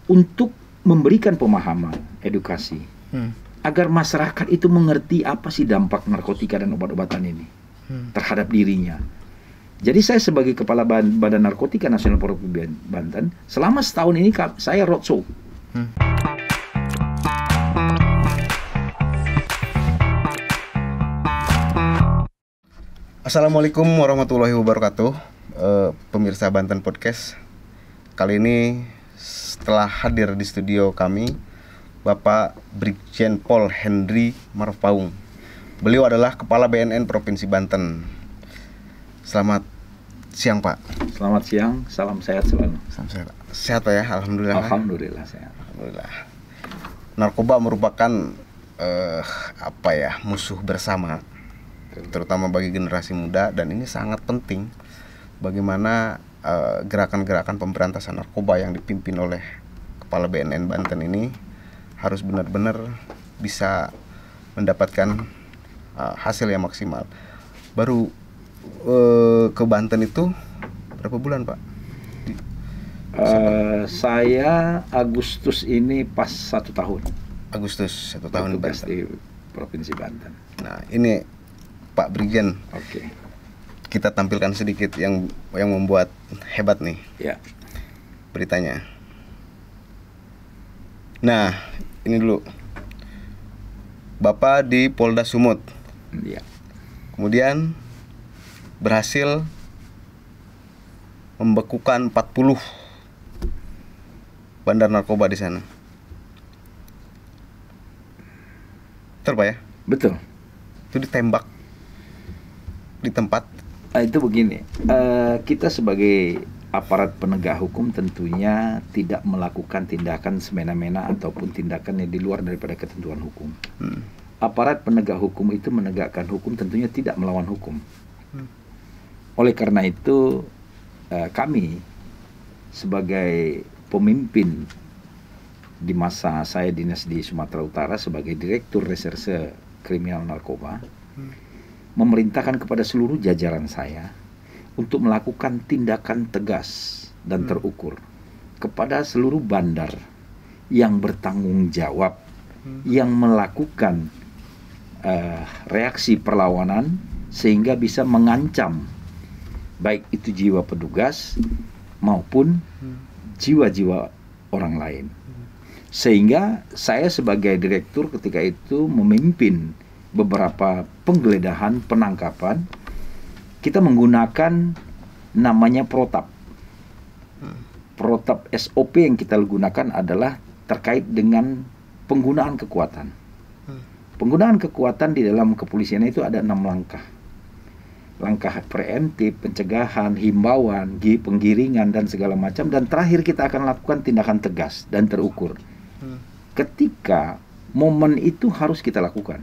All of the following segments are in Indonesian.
untuk memberikan pemahaman, edukasi, agar masyarakat itu mengerti apa sih dampak narkotika dan obat-obatan ini terhadap dirinya. Jadi saya sebagai Kepala Badan Narkotika Nasional Provinsi Banten, selama setahun ini saya roadshow. Assalamualaikum warahmatullahi wabarakatuh, pemirsa Banten Podcast. Kali ini setelah hadir di studio kami Bapak Brigjen Pol Henry Marpaung. Beliau adalah Kepala BNN Provinsi Banten. Selamat siang Pak. Selamat siang, salam sehat selalu. Salam sehat. Sehat Pak ya, alhamdulillah. Alhamdulillah sehat. Alhamdulillah. Narkoba merupakan musuh bersama, terutama bagi generasi muda, dan ini sangat penting bagaimana gerakan-gerakan pemberantasan narkoba yang dipimpin oleh Kepala BNN Banten ini harus benar-benar bisa mendapatkan hasil yang maksimal. Baru ke Banten itu berapa bulan Pak? Saya Agustus ini pas 1 tahun. Agustus 1 tahun di Provinsi Banten. Nah ini Pak Brigjen, oke. Kita tampilkan sedikit yang membuat hebat nih. Ya. Beritanya. Nah, ini dulu. Bapak di Polda Sumut. Ya. Kemudian berhasil membekukan 40 bandar narkoba di sana. Betul Pak ya? Betul. Itu ditembak di tempat. Itu begini, kita sebagai aparat penegak hukum tentunya tidak melakukan tindakan semena-mena ataupun tindakan yang di luar daripada ketentuan hukum. Aparat penegak hukum itu menegakkan hukum, tentunya tidak melawan hukum. Oleh karena itu kami sebagai pemimpin di masa saya dinas di Sumatera Utara sebagai Direktur Reserse Kriminal Narkoba, memerintahkan kepada seluruh jajaran saya untuk melakukan tindakan tegas dan terukur kepada seluruh bandar yang bertanggung jawab, yang melakukan reaksi perlawanan sehingga bisa mengancam baik itu jiwa petugas maupun jiwa-jiwa orang lain. Sehingga saya sebagai direktur ketika itu memimpin beberapa penggeledahan, penangkapan. Kita menggunakan namanya protap. Protap SOP yang kita gunakan adalah terkait dengan penggunaan kekuatan. Penggunaan kekuatan di dalam kepolisian itu ada 6 langkah. Langkah preemptif, pencegahan, himbauan, penggiringan, dan segala macam. Dan terakhir kita akan lakukan tindakan tegas dan terukur. Ketika momen itu harus kita lakukan.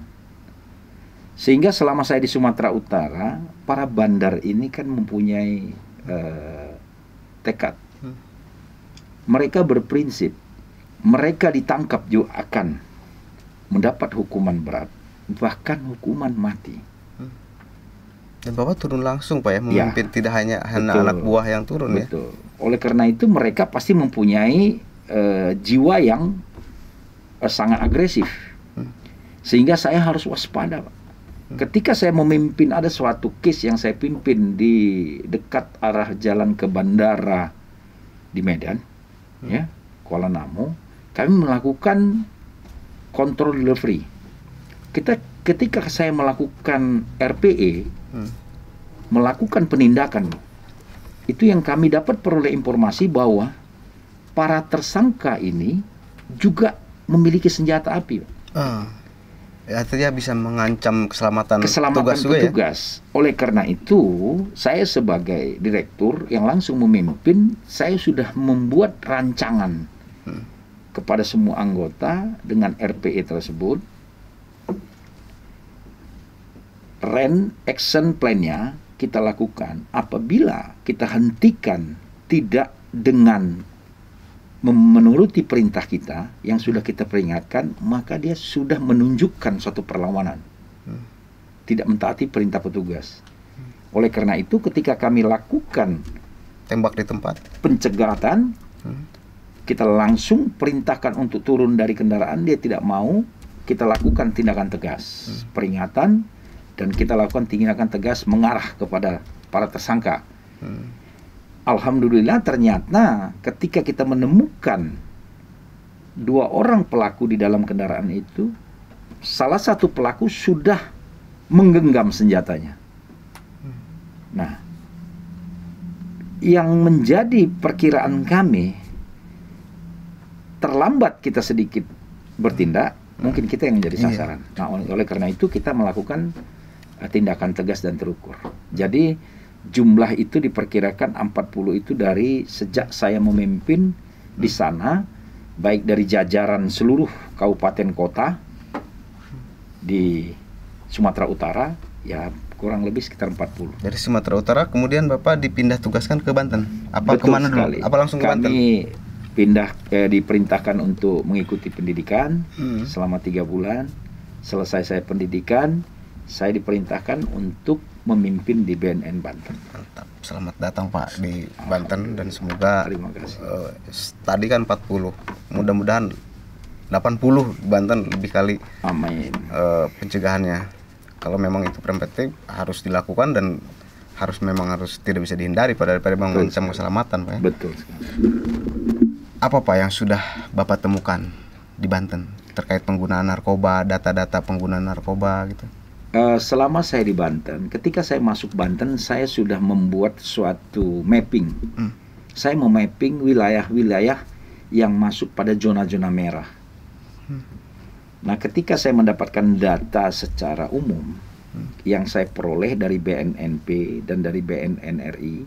Sehingga selama saya di Sumatera Utara, para bandar ini kan mempunyai tekad. Mereka berprinsip, mereka ditangkap juga akan mendapat hukuman berat, bahkan hukuman mati. Dan Bapak turun langsung Pak ya, memimpin, tidak hanya anak buah yang turun. Betul. Ya. Oleh karena itu mereka pasti mempunyai jiwa yang sangat agresif. Sehingga saya harus waspada Pak. Ketika saya memimpin ada suatu case yang saya pimpin di dekat arah jalan ke bandara di Medan, ya, Kuala Namu, kami melakukan kontrol delivery. Ketika saya melakukan RPE, melakukan penindakan, itu yang kami dapat peroleh informasi bahwa para tersangka ini juga memiliki senjata api. Artinya bisa mengancam keselamatan petugas. Ya? Oleh karena itu, saya sebagai direktur yang langsung memimpin, saya sudah membuat rancangan kepada semua anggota dengan RPE tersebut. Action plan-nya kita lakukan apabila kita hentikan tidak dengan menuruti perintah kita yang sudah kita peringatkan, maka dia sudah menunjukkan suatu perlawanan, tidak mentaati perintah petugas. Oleh karena itu ketika kami lakukan tembak di tempat pencegatan, kita langsung perintahkan untuk turun dari kendaraan, dia tidak mau, kita lakukan tindakan tegas, peringatan, dan kita lakukan tindakan tegas mengarah kepada para tersangka. Alhamdulillah ternyata ketika kita menemukan 2 orang pelaku di dalam kendaraan itu, salah satu pelaku sudah menggenggam senjatanya. Nah, yang menjadi perkiraan kami, terlambat kita sedikit bertindak, mungkin kita yang menjadi sasaran. Nah, oleh karena itu kita melakukan tindakan tegas dan terukur. Jadi jumlah itu diperkirakan 40 itu dari sejak saya memimpin di sana, baik dari jajaran seluruh kabupaten kota di Sumatera Utara, ya kurang lebih sekitar 40. Dari Sumatera Utara kemudian Bapak dipindah tugaskan ke Banten. Apa Betul kemana sekali. dulu? Apa langsung ke Banten? Kami pindah diperintahkan untuk mengikuti pendidikan selama 3 bulan. Selesai saya pendidikan, saya diperintahkan untuk memimpin di BNN Banten. Mantap. Selamat datang Pak di Banten dan semoga Terima kasih. tadi kan 40. Mudah-mudahan 80 Banten lebih kali Amin. pencegahannya. Kalau memang itu preventif harus dilakukan dan memang harus tidak bisa dihindari daripada mengancam keselamatan Pak ya. Betul sekali. Apa Pak yang sudah Bapak temukan di Banten terkait penggunaan narkoba, data-data penggunaan narkoba gitu? Selama saya di Banten, ketika saya masuk Banten, saya sudah membuat suatu mapping. Saya mau mapping wilayah-wilayah yang masuk pada zona-zona merah. Nah, ketika saya mendapatkan data secara umum yang saya peroleh dari BNNP dan dari BNNRI,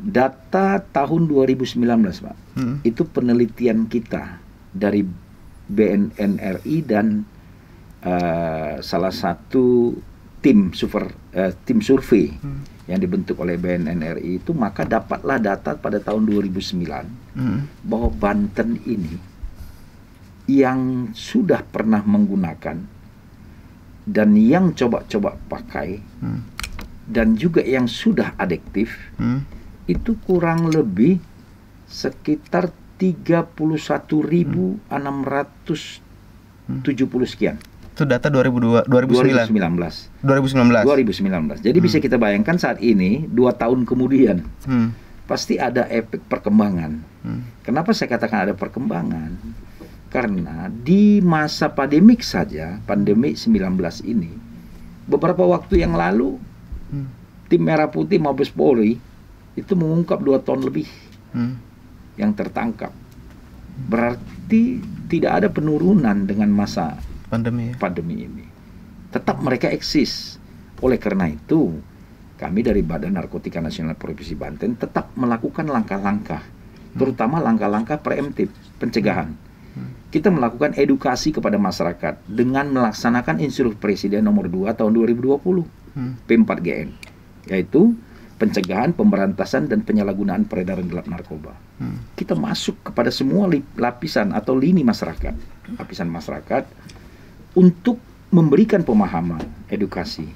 data tahun 2019, Pak, itu penelitian kita dari BNNRI dan salah satu tim survei yang dibentuk oleh BNNRI itu, maka dapatlah data pada tahun 2009 bahwa Banten ini yang sudah pernah menggunakan dan yang coba-coba pakai dan juga yang sudah adiktif itu kurang lebih sekitar 31.670 sekian. Itu data 2019. 2019. Jadi bisa kita bayangkan saat ini 2 tahun kemudian pasti ada efek perkembangan. Kenapa saya katakan ada perkembangan? Karena di masa pandemik saja, pandemi 19 ini, beberapa waktu yang lalu tim Merah Putih Mabes Polri itu mengungkap 2 ton lebih yang tertangkap. Berarti tidak ada penurunan dengan masa pandemi ini. Tetap mereka eksis. Oleh karena itu, kami dari Badan Narkotika Nasional Provinsi Banten tetap melakukan langkah-langkah, terutama langkah-langkah preemptif, pencegahan. Kita melakukan edukasi kepada masyarakat dengan melaksanakan Instruksi Presiden nomor 2 tahun 2020 P4GN, yaitu pencegahan, pemberantasan dan penyalahgunaan peredaran gelap narkoba. Kita masuk kepada semua lapisan atau lini masyarakat, lapisan masyarakat, untuk memberikan pemahaman, edukasi,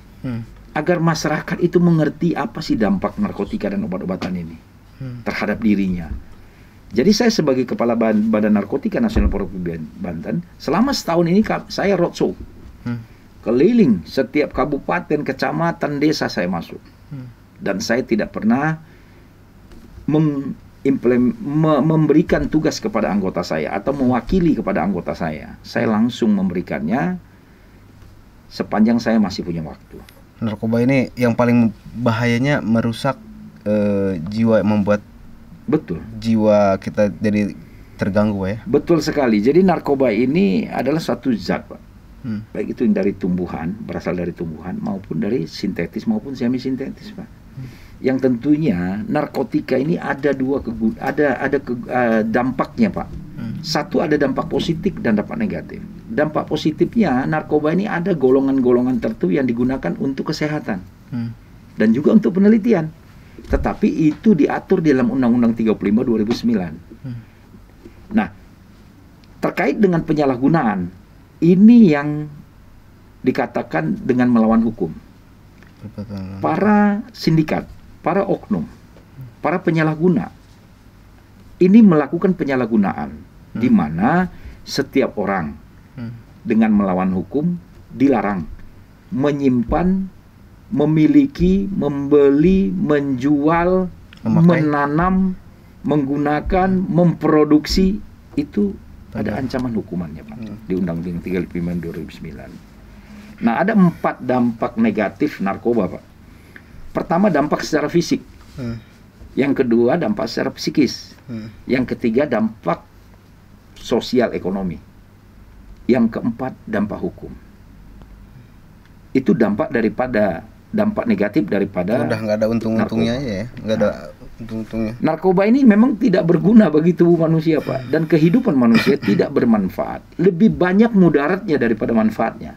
agar masyarakat itu mengerti apa sih dampak narkotika dan obat-obatan ini terhadap dirinya. Jadi saya sebagai Kepala Badan Narkotika Nasional Provinsi Banten, selama setahun ini saya roadshow, keliling setiap kabupaten, kecamatan, desa saya masuk. Dan saya tidak pernah memberikan tugas kepada anggota saya atau mewakili kepada anggota saya. Saya langsung memberikannya sepanjang saya masih punya waktu. Narkoba ini yang paling bahayanya merusak jiwa, membuat jiwa kita jadi terganggu ya. Betul sekali. Jadi narkoba ini adalah suatu zat, Pak. Baik itu dari tumbuhan, berasal dari tumbuhan, maupun dari sintetis maupun semi sintetis, Pak. Yang tentunya narkotika ini ada dampaknya, Pak. Satu, ada dampak positif dan dampak negatif. Dampak positifnya, narkoba ini ada golongan-golongan tertentu yang digunakan untuk kesehatan dan juga untuk penelitian. Tetapi itu diatur di dalam Undang-Undang 35 2009. Nah, terkait dengan penyalahgunaan, ini yang dikatakan dengan melawan hukum. Para sindikat, para oknum, para penyalahguna ini melakukan penyalahgunaan di mana setiap orang dengan melawan hukum dilarang menyimpan, memiliki, membeli, menjual, menanam, menggunakan, memproduksi, itu ada ancaman hukumannya, Pak, di Undang-Undang 35 2009. Nah, ada 4 dampak negatif narkoba, Pak. Pertama, dampak secara fisik. Yang kedua, dampak secara psikis. Yang ketiga, dampak sosial ekonomi. Yang keempat, dampak hukum. Itu dampak negatif daripada udah nggak ada untung-untungnya ya, nggak ada untung-untungnya. Narkoba ini memang tidak berguna bagi tubuh manusia, Pak, dan kehidupan manusia tidak bermanfaat. Lebih banyak mudaratnya daripada manfaatnya.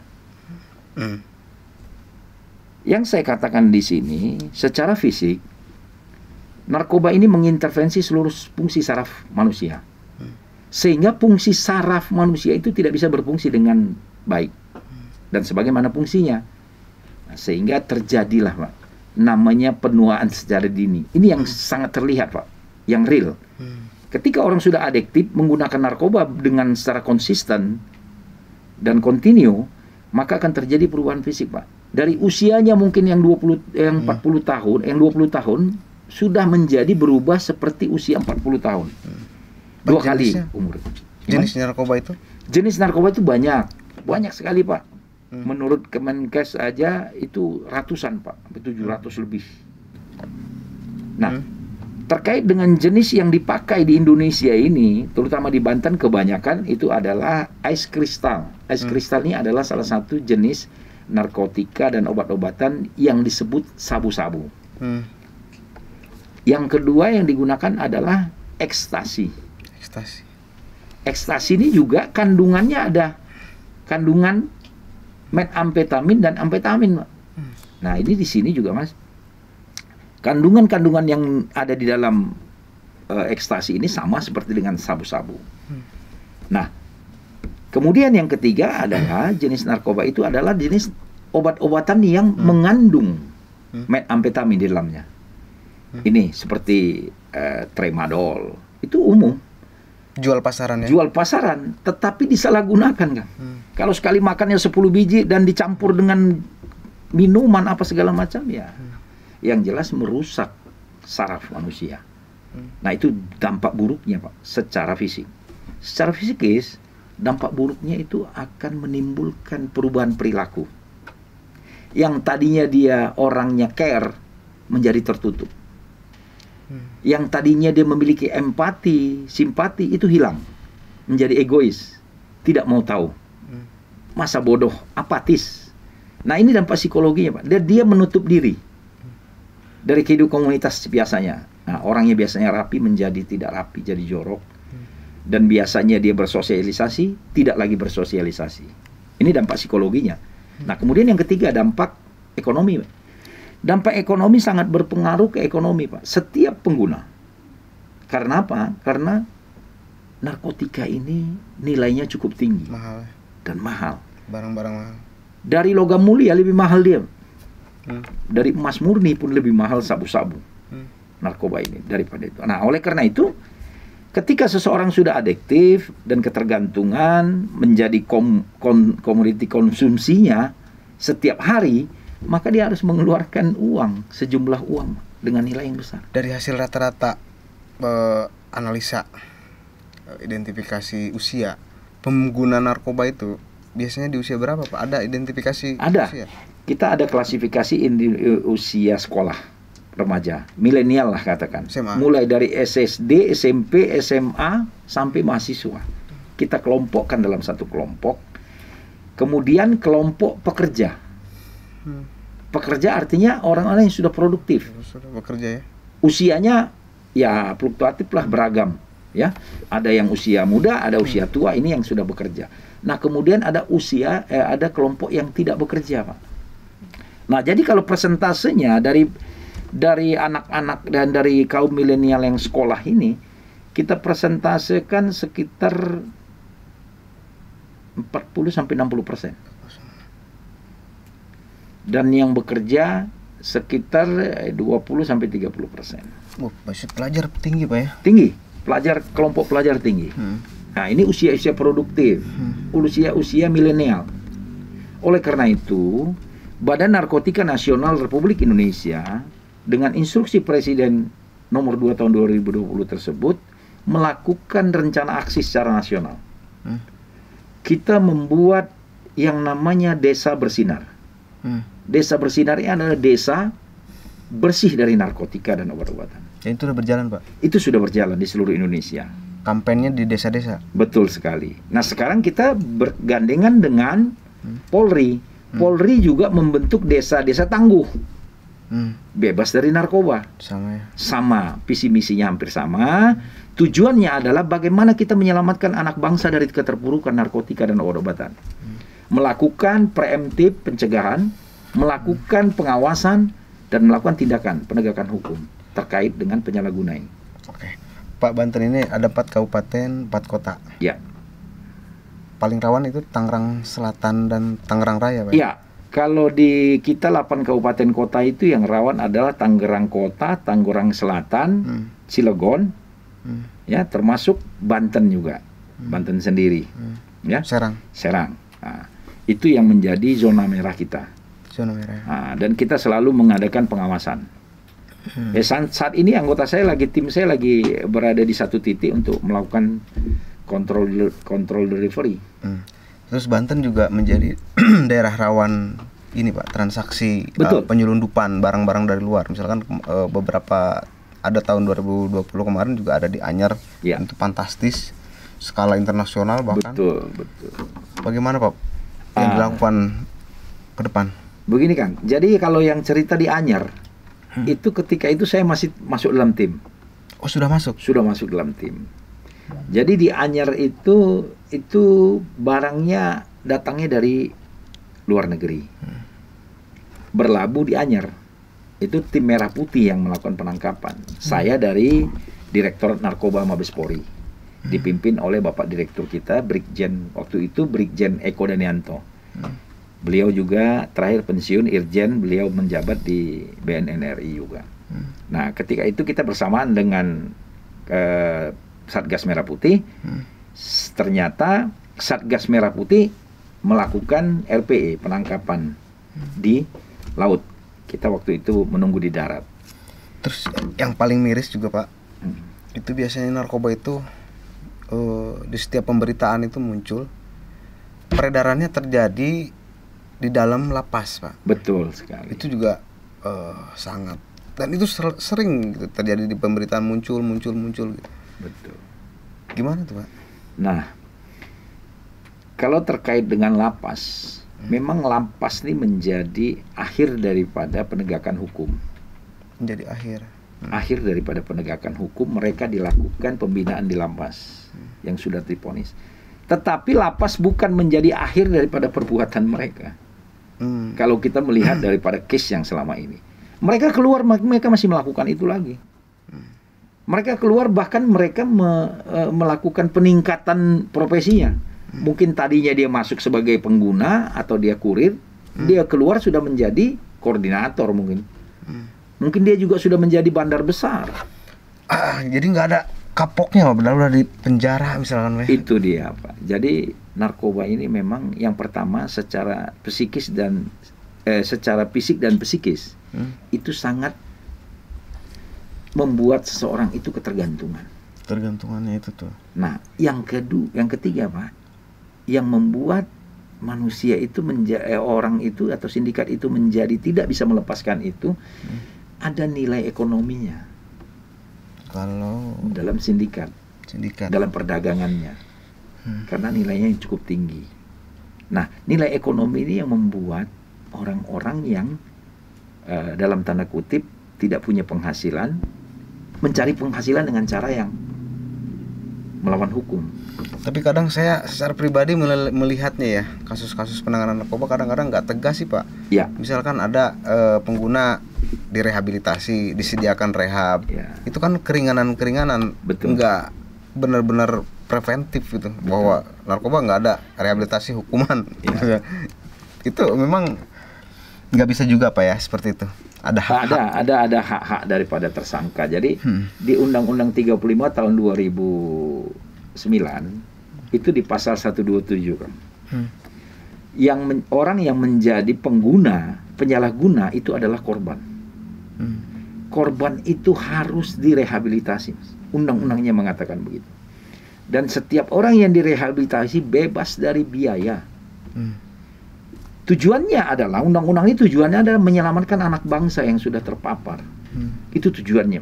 Yang saya katakan di sini, secara fisik, narkoba ini mengintervensi seluruh fungsi saraf manusia, sehingga fungsi saraf manusia itu tidak bisa berfungsi dengan baik dan sebagaimana fungsinya. Nah, sehingga terjadilah, Pak, namanya penuaan secara dini. Ini yang sangat terlihat, Pak, yang real. Ketika orang sudah adiktif menggunakan narkoba dengan secara konsisten dan kontinu, maka akan terjadi perubahan fisik, Pak. Dari usianya mungkin yang 40 tahun, yang 20 tahun sudah menjadi berubah seperti usia 40 tahun. 2 kali umur. Jenis narkoba itu? Jenis narkoba itu banyak sekali, Pak. Menurut Kemenkes aja itu ratusan, Pak, sampai 700 lebih. Nah, terkait dengan jenis yang dipakai di Indonesia ini, terutama di Banten, kebanyakan itu adalah ais kristal. Ais kristal ini adalah salah satu jenis narkotika dan obat-obatan yang disebut sabu-sabu. Yang kedua yang digunakan adalah ekstasi. Ekstasi ini juga kandungannya ada kandungan metamfetamin dan amfetamin, Pak. Nah, ini di sini juga, Mas, kandungan-kandungan yang ada di dalam ekstasi ini sama seperti dengan sabu-sabu. Nah, kemudian yang ketiga adalah jenis narkoba itu adalah jenis obat-obatan yang mengandung metamfetamin di dalamnya. Ini seperti tramadol, itu umum. Jual pasaran ya? Jual pasaran, tetapi disalahgunakan, kan? Kalau sekali makannya 10 biji dan dicampur dengan minuman apa segala macam, ya, yang jelas merusak saraf manusia. Nah, itu dampak buruknya, Pak, secara fisik. Secara psikis, dampak buruknya itu akan menimbulkan perubahan perilaku. Yang tadinya dia orangnya care, menjadi tertutup. Yang tadinya dia memiliki empati, simpati, itu hilang, menjadi egois, tidak mau tahu, masa bodoh, apatis. Nah, ini dampak psikologinya, Pak. Dia menutup diri dari kehidupan komunitas biasanya. Nah, orangnya biasanya rapi menjadi tidak rapi, jadi jorok. Dan biasanya dia bersosialisasi, tidak lagi bersosialisasi. Ini dampak psikologinya. Nah, kemudian yang ketiga, dampak ekonomi, Pak. Dampak ekonomi sangat berpengaruh ke ekonomi, Pak, setiap pengguna. Karena apa? Karena narkotika ini nilainya cukup tinggi. Mahal. Dan mahal. Barang-barang mahal. Dari logam mulia lebih mahal dia. Dari emas murni pun lebih mahal sabu-sabu. Narkoba ini daripada itu. Nah, oleh karena itu, ketika seseorang sudah adiktif dan ketergantungan menjadi komoditi konsumsinya setiap hari, maka dia harus mengeluarkan uang, sejumlah uang dengan nilai yang besar. Dari hasil rata-rata analisa identifikasi usia pengguna narkoba itu biasanya di usia berapa, Pak? Ada identifikasi usia? Kita ada klasifikasi usia sekolah remaja, milenial lah katakan. SMA. Mulai dari SSD, SMP, SMA sampai mahasiswa. Kita kelompokkan dalam satu kelompok. Kemudian kelompok pekerja. Pekerja artinya orang-orang yang sudah produktif. Sudah bekerja ya. Usianya ya fluktuatif lah, beragam ya. Ada yang usia muda, ada usia tua, ini yang sudah bekerja. Nah, kemudian ada ada kelompok yang tidak bekerja, Pak. Nah, jadi kalau persentasenya dari anak-anak dan dari kaum milenial yang sekolah ini, kita persentasekan sekitar 40-60%. Dan yang bekerja sekitar 20-30%. Basis pelajar tinggi, Pak ya? Tinggi. kelompok pelajar tinggi. Nah, ini usia-usia produktif, usia milenial. Oleh karena itu, Badan Narkotika Nasional Republik Indonesia dengan instruksi Presiden nomor 2 tahun 2020 tersebut melakukan rencana aksi secara nasional. Kita membuat yang namanya Desa Bersinar. Desa Bersinar ini adalah desa bersih dari narkotika dan obat-obatan. Itu sudah berjalan, Pak? Itu sudah berjalan di seluruh Indonesia. Kampanyenya di desa-desa? Betul sekali. Nah, sekarang kita bergandengan dengan Polri. Polri juga membentuk desa-desa tangguh. Bebas dari narkoba. Sama ya? Sama, visi misinya hampir sama. Tujuannya adalah bagaimana kita menyelamatkan anak bangsa dari keterpurukan narkotika dan obat-obatan. Melakukan preemptif pencegahan, melakukan pengawasan, dan melakukan tindakan penegakan hukum terkait dengan penyalahguna ini. Oke. Pak, Banten ini ada 4 kabupaten, 4 kota. Ya. Paling rawan itu Tangerang Selatan dan Tangerang Raya, Pak? Iya. Kalau di kita 8 kabupaten kota itu yang rawan adalah Tangerang Kota, Tangerang Selatan, Cilegon, ya, termasuk Banten juga, Banten sendiri, ya. Serang. Nah, itu yang menjadi zona merah kita. Zona merah. Nah, dan kita selalu mengadakan pengawasan. Saat ini tim saya lagi berada di satu titik untuk melakukan kontrol delivery. Terus Banten juga menjadi daerah rawan ini, Pak, transaksi penyelundupan barang-barang dari luar. Misalkan beberapa ada tahun 2020 kemarin juga ada di Anyer, itu fantastis, skala internasional bahkan. Betul. Bagaimana, Pak, yang dilakukan ke depan? Begini, Kang. Jadi kalau yang cerita di Anyer, itu ketika itu saya masih masuk dalam tim. Oh, sudah masuk? Sudah masuk dalam tim. Jadi di Anyer itu barangnya datangnya dari luar negeri. Berlabuh di Anyer. Itu tim Merah Putih yang melakukan penangkapan. Saya dari Direktorat Narkoba Mabes Polri. Dipimpin oleh Bapak Direktur kita, waktu itu Brigjen Eko Danianto. Beliau juga terakhir pensiun Irjen, beliau menjabat di BNN RI juga. Nah, ketika itu kita bersamaan dengan Satgas Merah Putih, ternyata Satgas Merah Putih melakukan RPE, penangkapan di laut. Kita waktu itu menunggu di darat. Terus yang paling miris juga, Pak, itu biasanya narkoba itu di setiap pemberitaan itu muncul, peredarannya terjadi di dalam lapas, Pak. Betul sekali. Itu juga sangat, dan itu sering gitu, terjadi di pemberitaan muncul gitu. Betul. Gimana tuh, Pak? Nah, kalau terkait dengan lapas, memang lapas ini menjadi akhir daripada penegakan hukum. Menjadi akhir. Akhir daripada penegakan hukum, mereka dilakukan pembinaan di lapas yang sudah divonis. Tetapi lapas bukan menjadi akhir daripada perbuatan mereka. Kalau kita melihat daripada case yang selama ini, mereka keluar, mereka masih melakukan itu lagi. Mereka keluar, bahkan mereka melakukan peningkatan profesinya. Mungkin tadinya dia masuk sebagai pengguna atau dia kurir, dia keluar sudah menjadi koordinator mungkin. Mungkin dia juga sudah menjadi bandar besar. Jadi nggak ada kapoknya, Pak, benar-benar di penjara misalkan. Itu dia, Pak. Jadi narkoba ini memang yang pertama secara psikis dan secara fisik dan psikis itu sangat membuat seseorang itu ketergantungan. Tergantungannya itu tuh. Nah, yang ketiga, Pak, yang membuat manusia itu orang itu atau sindikat itu menjadi tidak bisa melepaskan itu, ada nilai ekonominya. Kalau dalam sindikat, dalam perdagangannya, karena nilainya yang cukup tinggi. Nah, nilai ekonomi ini yang membuat orang-orang yang dalam tanda kutip tidak punya penghasilan, mencari penghasilan dengan cara yang melawan hukum. Tapi kadang saya secara pribadi melihatnya ya, kasus-kasus penanganan narkoba kadang-kadang nggak tegas sih, Pak. Ya. Misalkan ada pengguna direhabilitasi, disediakan rehab, itu kan keringanan-keringanan, nggak benar-benar preventif gitu. Betul. Bahwa narkoba nggak ada rehabilitasi hukuman. Itu memang nggak bisa juga Pak ya seperti itu. Ada hak-hak. Ada hak-hak daripada tersangka. Jadi di Undang-Undang 35 tahun 2009 itu di pasal 127 kan. Orang yang menjadi pengguna, penyalahguna itu adalah korban. Korban itu harus direhabilitasi. Undang-undangnya mengatakan begitu. Dan setiap orang yang direhabilitasi bebas dari biaya. Tujuannya adalah, undang-undang ini tujuannya adalah menyelamatkan anak bangsa yang sudah terpapar. Itu tujuannya.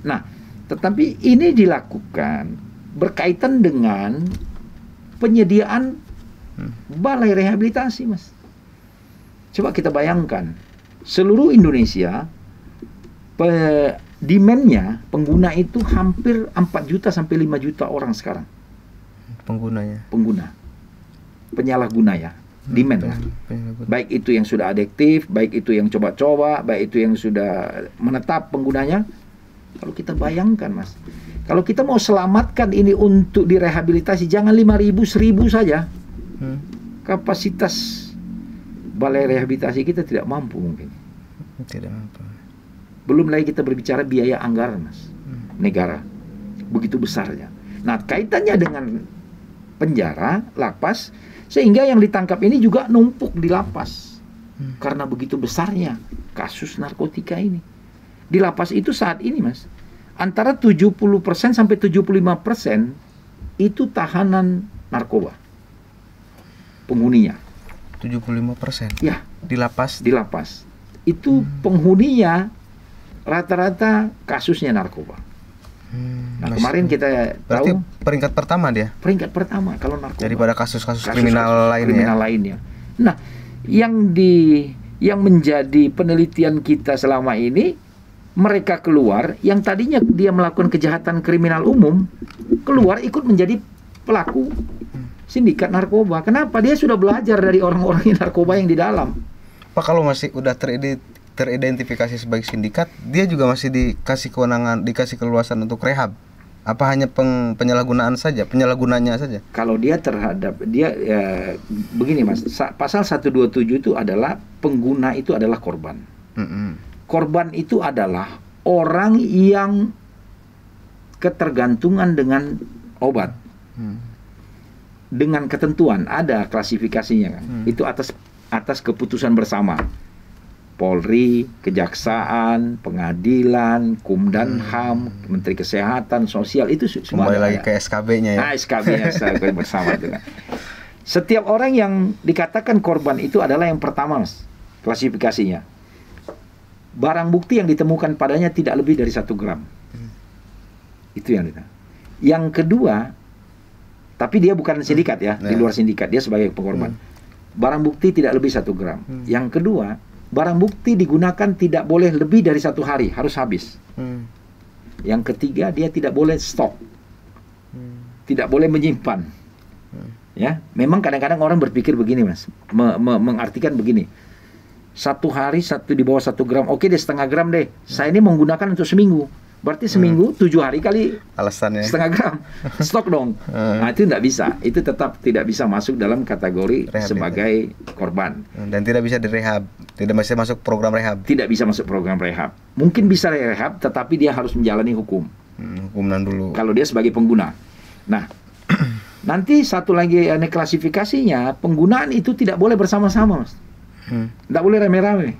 Nah, tetapi ini dilakukan berkaitan dengan penyediaan balai rehabilitasi, Mas. Coba kita bayangkan, seluruh Indonesia demand-nya pengguna itu hampir 4 juta sampai 5 juta orang sekarang. Pengguna. Penyalahguna ya. Demand lah. Baik itu yang sudah adiktif, baik itu yang coba-coba, baik itu yang sudah menetap penggunanya. Kalau kita bayangkan, Mas, kalau kita mau selamatkan ini untuk direhabilitasi, jangan 5.000, 1.000 saja. Kapasitas balai rehabilitasi kita tidak mampu mungkin. Tidak mampu. Belum lagi kita berbicara biaya anggaran, Mas. Negara. Begitu besarnya. Nah, kaitannya dengan penjara, lapas, sehingga yang ditangkap ini juga numpuk di lapas. Karena begitu besarnya kasus narkotika ini. Di lapas itu saat ini, Mas, antara 70% sampai 75% itu tahanan narkoba. Penghuninya. 75%? Ya. Di lapas? Di lapas. Itu penghuninya rata-rata kasusnya narkoba. Nah, kemarin kita berarti tahu peringkat pertama dia? Peringkat pertama kalau narkoba. Daripada kasus-kasus kriminal lainnya. Nah, yang menjadi penelitian kita selama ini, mereka keluar yang tadinya dia melakukan kejahatan kriminal umum, keluar ikut menjadi pelaku sindikat narkoba. Kenapa? Dia sudah belajar dari orang-orang narkoba yang di dalam. Pak, kalau masih udah teridentifikasi sebagai sindikat, dia juga masih dikasih kewenangan, dikasih keluasan untuk rehab? Apa hanya penyalahgunaan saja, penyalahgunanya saja? Kalau dia begini, Mas, pasal 127 itu adalah pengguna itu adalah korban. Korban itu adalah orang yang ketergantungan dengan obat. Dengan ketentuan, ada klasifikasinya kan. Itu atas keputusan bersama. Polri, Kejaksaan, Pengadilan, Kumdan HAM, Menteri Kesehatan, Sosial, itu semua. Kembali lagi ke SKB-nya ya. SKB-nya bersama itu kan. Setiap orang yang dikatakan korban itu adalah yang pertama, Mas, klasifikasinya. Barang bukti yang ditemukan padanya tidak lebih dari 1 gram. Itu yang kita. Yang kedua, tapi dia bukan sindikat ya, di luar sindikat, dia sebagai pengorban. Barang bukti tidak lebih 1 gram. Yang kedua, barang bukti digunakan tidak boleh lebih dari 1 hari, harus habis. Yang ketiga, dia tidak boleh stok, tidak boleh menyimpan. Ya, memang kadang-kadang orang berpikir begini, Mas, mengartikan begini. 1 hari di bawah 1 gram, oke deh, 0,5 gram deh. Saya ini menggunakan untuk seminggu. Berarti seminggu 7 hari kali alasannya 0,5 gram stok dong. Nah, itu tidak bisa. Itu tetap tidak bisa masuk dalam kategori sebagai korban. Dan tidak bisa direhab. Tidak bisa masuk program rehab. Tidak bisa masuk program rehab. Mungkin bisa rehab, tetapi dia harus menjalani hukum. Hukuman dulu. Kalau dia sebagai pengguna. Nah, nanti satu lagi klasifikasinya, penggunaan itu tidak boleh bersama-sama, Mas. Tidak boleh rame-rame.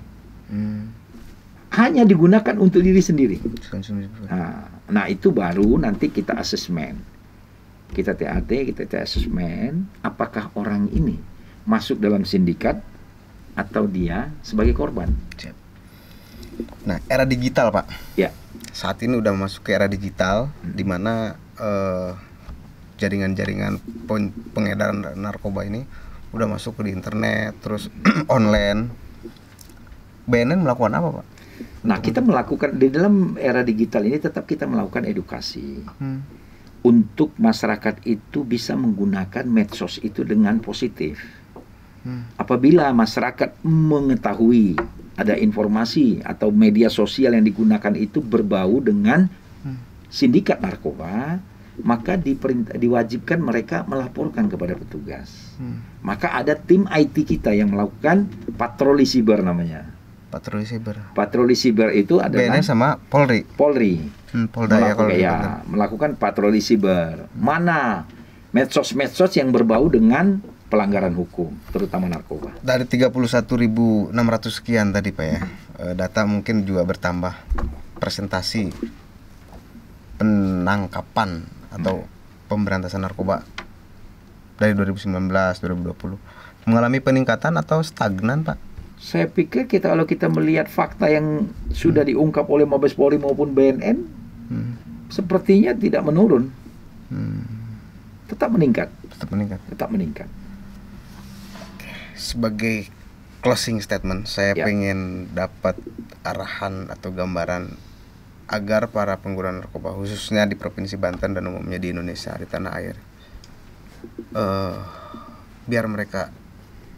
Hanya digunakan untuk diri sendiri. Nah, itu baru nanti kita asesmen. Kita TAT, kita asesmen apakah orang ini masuk dalam sindikat atau dia sebagai korban. Nah, era digital, Pak. Ya. Saat ini udah masuk ke era digital, di mana jaringan-jaringan pengedaran narkoba ini udah masuk ke internet, terus online. BNN melakukan apa, Pak? Nah, kita melakukan di dalam era digital ini tetap kita melakukan edukasi untuk masyarakat itu bisa menggunakan medsos itu dengan positif. Apabila masyarakat mengetahui ada informasi atau media sosial yang digunakan itu berbau dengan sindikat narkoba, maka diwajibkan mereka melaporkan kepada petugas. Maka ada tim IT kita yang melakukan patroli siber namanya. Patroli siber. Patroli siber itu adalah BNN sama Polri. Polda melakukan patroli siber. Mana medsos-medsos yang berbau dengan pelanggaran hukum, terutama narkoba. Dari 31.600 sekian tadi Pak ya, data mungkin juga bertambah. Presentasi penangkapan atau pemberantasan narkoba dari 2019, 2020 mengalami peningkatan atau stagnan Pak? Saya pikir kalau kita melihat fakta yang sudah diungkap oleh Mabes Polri maupun BNN, sepertinya tidak menurun, tetap meningkat. Sebagai closing statement, saya pengen dapat arahan atau gambaran agar para pengguna narkoba khususnya di Provinsi Banten dan umumnya di Indonesia, di tanah air, biar mereka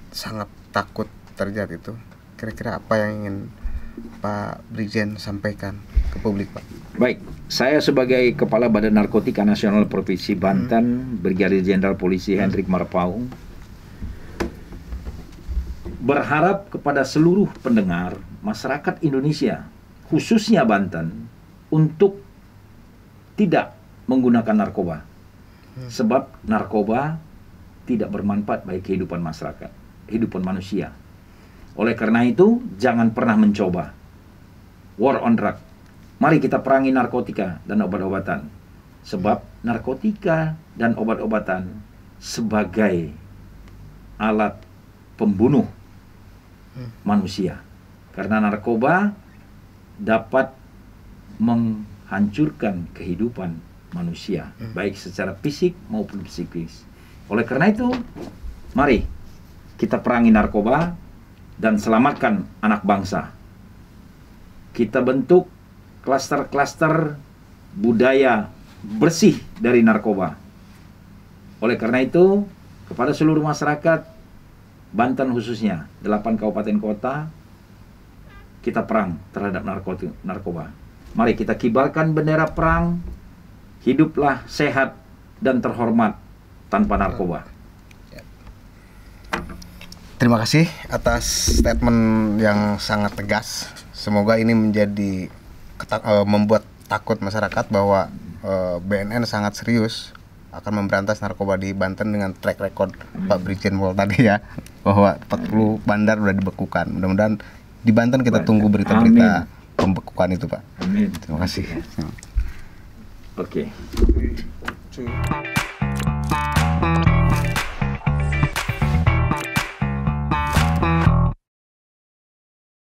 sangat takut terjadi itu. Kira-kira apa yang ingin Pak Brigjen sampaikan ke publik Pak? Baik, saya sebagai Kepala Badan Narkotika Nasional Provinsi Banten, Brigadir Jenderal Polisi Hendrik Marpaung, berharap kepada seluruh pendengar masyarakat Indonesia, khususnya Banten, untuk tidak menggunakan narkoba. Sebab narkoba tidak bermanfaat bagi kehidupan masyarakat, kehidupan manusia. Oleh karena itu, jangan pernah mencoba. War on drug. Mari kita perangi narkotika dan obat-obatan. Sebab narkotika dan obat-obatan sebagai alat pembunuh manusia. Karena narkoba dapat menghancurkan kehidupan manusia, baik secara fisik maupun psikis. Oleh karena itu, mari kita perangi narkoba dan selamatkan anak bangsa. Kita bentuk klaster-klaster budaya bersih dari narkoba. Oleh karena itu, kepada seluruh masyarakat Banten khususnya 8 kabupaten kota, kita perang terhadap narkoba. Mari kita kibarkan bendera perang. Hiduplah sehat dan terhormat tanpa narkoba. Terima kasih atas statement yang sangat tegas. Semoga ini menjadi membuat takut masyarakat bahwa BNN sangat serius akan memberantas narkoba di Banten dengan track record Pak Brigjen Pol tadi ya, bahwa 40 bandar sudah dibekukan. Mudah-mudahan di Banten kita tunggu berita-berita pembekukan itu Pak. Amin. Terima kasih. Oke.